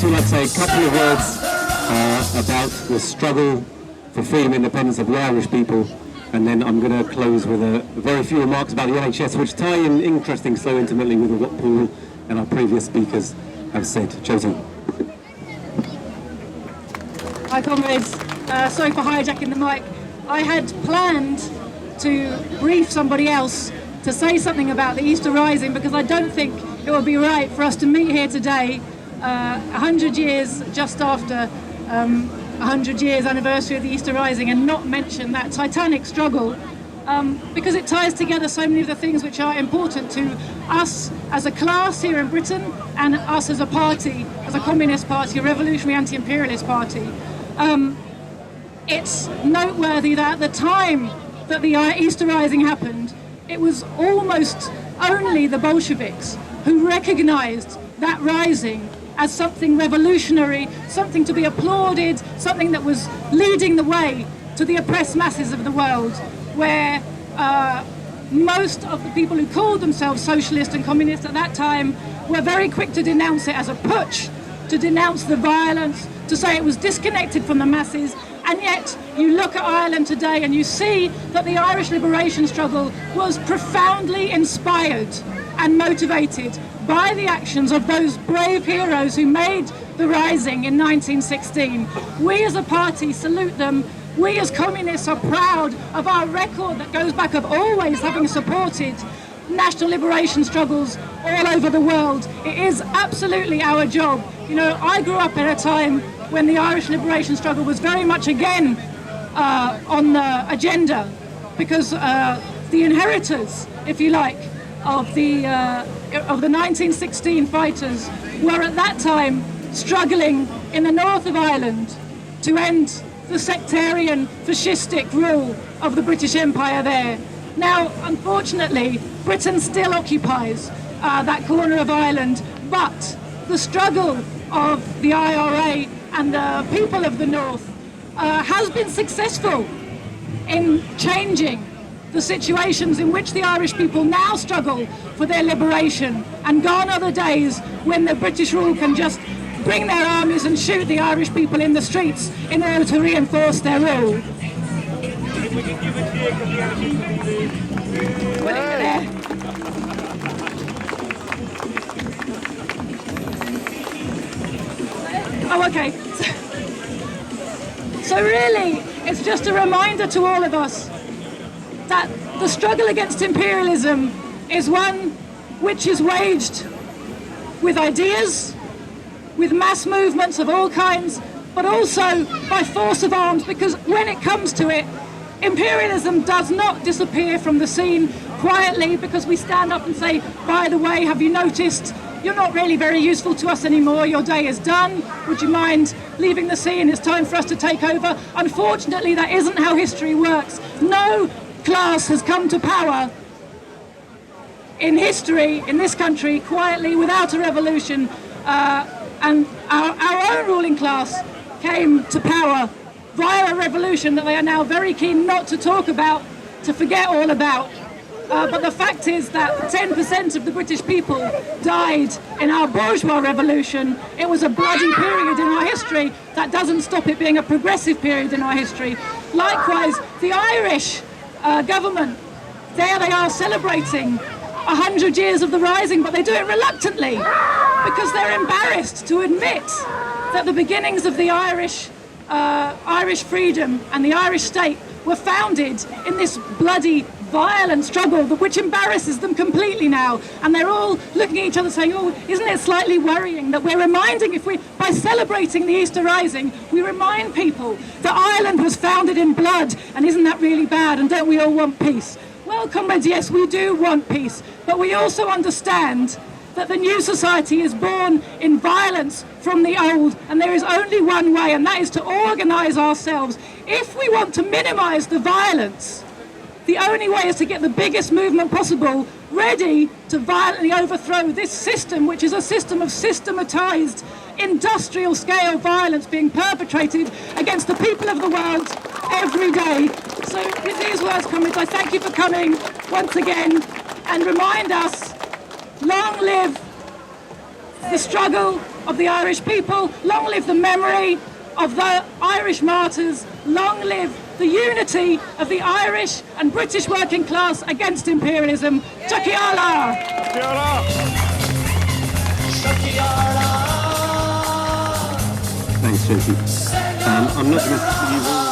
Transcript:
would like to say a couple of words about the struggle for freedom and independence of the Irish people, and then I'm going to close with a very few remarks about the NHS, which tie in interesting so intimately with what Paul and our previous speakers have said. Joti. Hi comrades, sorry for hijacking the mic. I had planned to brief somebody else to say something about the Easter Rising, because I don't think it would be right for us to meet here today, 100 years just after 100 years anniversary of the Easter Rising, and not mention that titanic struggle, because it ties together so many of the things which are important to us as a class here in Britain, and us as a party, as a communist party, a revolutionary anti-imperialist party. It's noteworthy that at the time that the Easter Rising happened, it was almost only the Bolsheviks who recognized that rising as something revolutionary, something to be applauded, something that was leading the way to the oppressed masses of the world, where most of the people who called themselves socialist and communist at that time were very quick to denounce it as a putsch, to denounce the violence, to say it was disconnected from the masses. And yet you look at Ireland today and you see that the Irish liberation struggle was profoundly inspired and motivated by the actions of those brave heroes who made the rising in 1916. We as a party salute them. We as communists are proud of our record that goes back of always having supported national liberation struggles all over the world. It is absolutely our job. You know, I grew up at a time when the Irish liberation struggle was very much again on the agenda, because the inheritors, if you like, of the 1916 fighters were at that time struggling in the north of Ireland to end the sectarian, fascistic rule of the British Empire there. Now, unfortunately, Britain still occupies that corner of Ireland, but the struggle of the IRA and the people of the north has been successful in changing the situations in which the Irish people now struggle for their liberation, and gone are the days when the British rule can just bring their armies and shoot the Irish people in the streets in order to reinforce their rule. Oh, okay. So really, it's just a reminder to all of us that the struggle against imperialism is one which is waged with ideas, with mass movements of all kinds, but also by force of arms, because when it comes to it, imperialism does not disappear from the scene quietly because we stand up and say, by the way, have you noticed you're not really very useful to us anymore, your day is done, would you mind leaving the scene, it's time for us to take over. Unfortunately, that isn't how history works. No class has come to power in history in this country quietly without a revolution, and our own ruling class came to power via a revolution that they are now very keen not to talk about, to forget all about. But the fact is that 10% of the British people died in our bourgeois revolution. It was a bloody period in our history. That doesn't stop it being a progressive period in our history. Likewise, the Irish government, there they are celebrating 100 years of the Rising, but they do it reluctantly because they're embarrassed to admit that the beginnings of the Irish freedom and the Irish state were founded in this bloody, violent struggle, which embarrasses them completely now. And they're all looking at each other saying, oh, isn't it slightly worrying that we're reminding, by celebrating the Easter Rising, we remind people that Ireland was founded in blood, and isn't that really bad, and don't we all want peace? Well, comrades, yes, we do want peace, but we also understand that the new society is born in violence from the old, and there is only one way, and that is to organise ourselves. If we want to minimise the violence, the only way is to get the biggest movement possible ready to violently overthrow this system, which is a system of systematised industrial scale violence being perpetrated against the people of the world every day. So with these words, comrades, I thank you for coming once again and remind us, long live the struggle of the Irish people. Long live the memory of the Irish martyrs. Long live the unity of the Irish and British working class against imperialism. Takiala! Thanks, Joti. I'm not going to use all